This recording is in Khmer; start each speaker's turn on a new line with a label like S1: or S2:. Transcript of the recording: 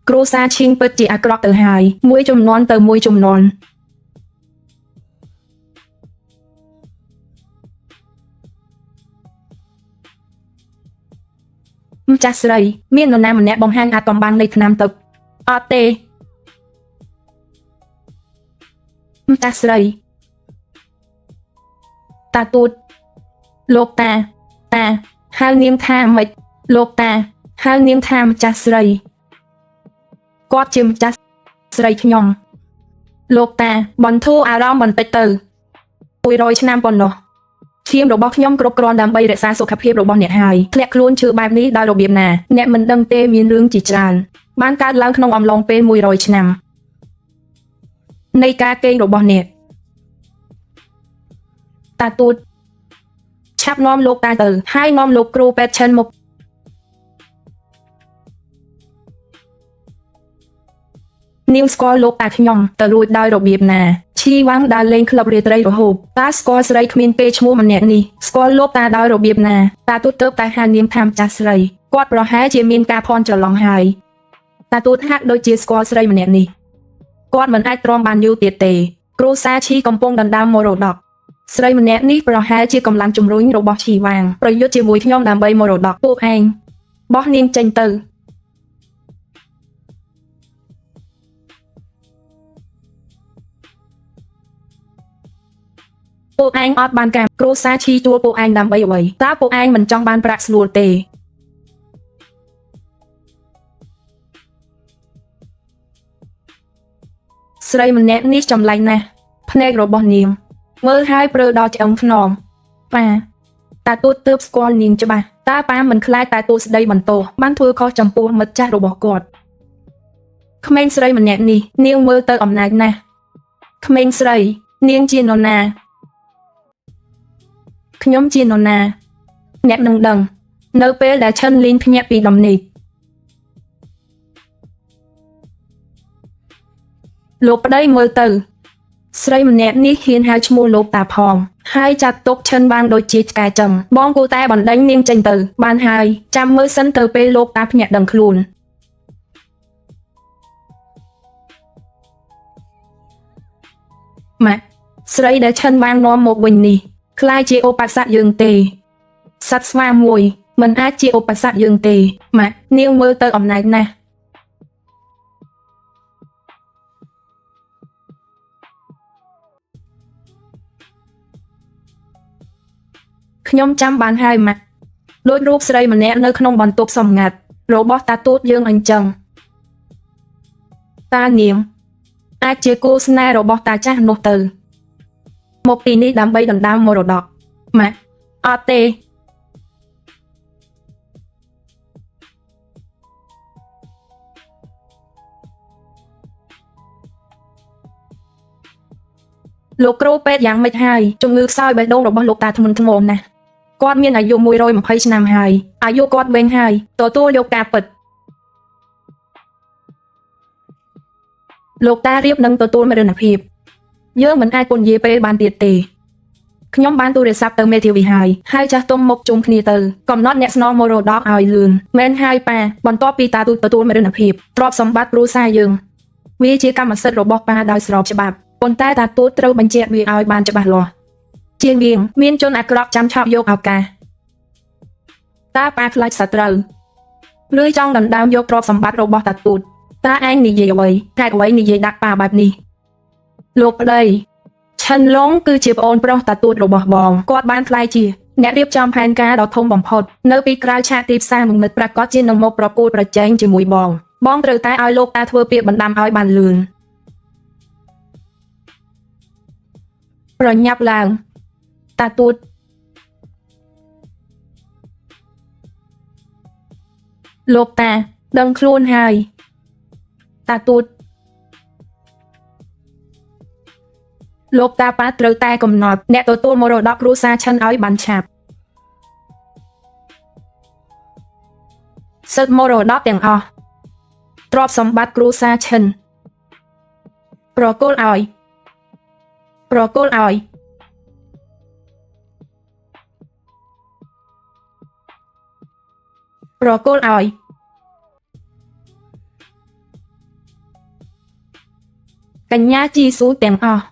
S1: គ្រួសារឈីងពិតជាអាក្រក់ទៅហើយមួយចំនួនទៅមួយចំនួនម្ចាស់ស្រីមាននរណាម្នាក់បង្ហាញអាកំបាំងនៃថ្នាំទឹកអត់ទេម្ចាស់ស្រីតាទូតលោកតាហៅនាងថាម៉េចលោកតាហៅនាងថាម្ចាស់ស្រីគាត់ជាម្ចាស់ស្រីខ្ញុំលោកតាបន្ធូរអារម្មណ៍បន្តិចទៅ100ឆ្នាំប៉ុណ្ណោះឈាមរបស់ខ្ញុំគ្រប់គ្រាន់ដើម្បីរក្សាសុខភាពរបស់អ្នកហើយធ្លាក់ខ្លួនឈឺបែបនេះដោយរបៀបណាអ្នកមិនដឹងទេមានរឿងជាច្រើនបានកើតឡើងក្នុងអំឡុងពេល100ឆ្នាំនៃការកេងរបស់អ្នកតាទូតឆាប់នាំលោកតាទៅហើយនាំលោកគ្រូពេទ្យឈិនមកនាងស្គាល់លោកតាខ្ញុំទៅរួចដោយរបៀបណាឈីវ៉ាំងដើរលេងក្លឹបរាត្រីរហូតតាស្គាល់ស្រីគ្មានពេលឈ្មោះម្នាក់នេះស្គាល់លោកតាដោយរបៀបណាតាទូតទៅតែហៅនាងថាម្ចាស់ស្រីគាត់ប្រហែលជាមានការភ័ន្តច្រឡំហើយតាទូតហាក់ដូចជាស្គាល់ស្រីម្នាក់នេះគាត់មិនអាចទ្រាំបានយូរទៀតទេគ្រូសាឈីកំពុងដណ្ដើមមរតកស្រីម្នាក់នេះប្រហែលជាកម្លាំងជំរុញរបស់ឈីវ៉ាងប្រយុទ្ធជាមួយខ្ញុំដើម្បីមរតកពួកឯងបោះនាងចេញទៅពួកឯងអត់បានការគ្រូសាឈីជួលពួកឯងដើម្បីអ្វីតើពួកឯងមិនចង់បានប្រាក់ស្រួលទេស្រីម្នាក់នេះចម្លែកណាស់ភ្នែករបស់នាងមើលហើយព្រើដល់ឆ្អឹងខ្នងប៉ាតាទូតទើបស្គាល់នាងច្បាស់តើប៉ាមិនខ្លាចតែទូស្ដីបន្ទោសបានធ្វើខុសចំពោះមិត្តចាស់របស់គាត់ក្មេងស្រីម្នាក់នេះនាងមើលទៅអំណាចណាស់ក្មេងស្រីនាងជានរណាខ្ញុំជានរណាអ្នកនឹងដឹងនៅពេលដែលឈិនលីនភ្ញាក់ពីដំណេកលោកប្តីមើលទៅស្រីម្នាក់នេះហ៊ានហៅឈ្មោះលោកតាផងហើយចាត់ទុកឈិនបានដូចជាឆ្កែចឹងបងគូតែបណ្ដេញនាងចេញទៅបានហើយចាំមើលសិនទៅពេលលោកតាភ្ញាក់ដឹងខ្លួនម៉ាក់ស្រីដែលឈិនបាននាំមកវិញនេះខ្លាយជាឧបសគ្គយើងទេសត្វស្វាមួយមិនអាចជាឧបសគ្គយើងទេម៉ាក់នាងមើលទៅអំណាចណាស់ខ្ញុំចាំបានហើយម៉ាក់ដូចរូបស្រីម្នាក់នៅក្នុងបន្ទប់សម្ងាត់របស់តាទូតយើងអញ្ចឹងតានាងអាចជាគូស្នេហ៍របស់តាចាស់នោះទៅមកទីនេះដើម្បីដណ្ដើមមរតកម៉ាក់អត់ទេលោកគ្រូពេទ្យយ៉ាងម៉េចហើយជំងឺខ្សោយបេះដូងរបស់លោកតាធ្ងន់ធ្ងរណាស់គាត់មានអាយុ120ឆ្នាំហើយអាយុគាត់វែងហើយទទួលយកការពិតលោកតារៀបនឹងទទួលមរណភាពយើងមិនអាចពន្យាពេលបានទៀតទេខ្ញុំបានទូរស័ព្ទទៅមេធាវីហើយចាស់ទុំមកជុំគ្នាទៅកំណត់អ្នកស្នងមរតកឲ្យលឿនមែនហើយប៉ាបន្ទាប់ពីតាទូតទទួលមរណភាពទ្រព្យសម្បត្តិគ្រួសារយើងវាជាកម្មសិទ្ធិរបស់ប៉ាដោយស្របច្បាប់ប៉ុន្តែតាទូតត្រូវបញ្ជាក់វាឲ្យបានច្បាស់លាស់ជាងយើងមានជនអាក្រក់ចាំឆក់យកឱកាសតើប៉ាខ្លាចសត្រូវឬចង់ដណ្ដើមយកទ្រព្យសម្បត្តិរបស់តាទូតតើឯងនិយាយអ្វីហេតុអ្វីនិយាយដាក់ប៉ាបែបនេះលោកប្តីឈិនឡុងគឺជាប្អូនប្រុសតាទូតរបស់បងគាត់បានក្លាយជាអ្នករៀបចំផែនការដ៏ធំបំផុតនៅពីក្រៅឆាកទីផ្សារនឹងមិត្តប្រាកដជានឹងមកប្រកួតប្រជែងជាមួយបងត្រូវតែឲ្យលោកតាធ្វើពាក្យបណ្ដាំឲ្យបានលឿនប្រញាប់ឡើងតាទូតលោកតាដឹងខ្លួនហើយតាទូតលោកតាប៉ាត្រូវតែកំណត់អ្នកទទួលមរតកគ្រួសារឈិនឲ្យបានឆាប់សិទ្ធិមរតកទាំងអស់ទ្រព្យសម្បត្តិគ្រួសារឈិនប្រគល់ឲ្យប្រគល់ឲ្យប្រគល់ឲ្យ កញ្ញាជីស៊ូទាំងអស់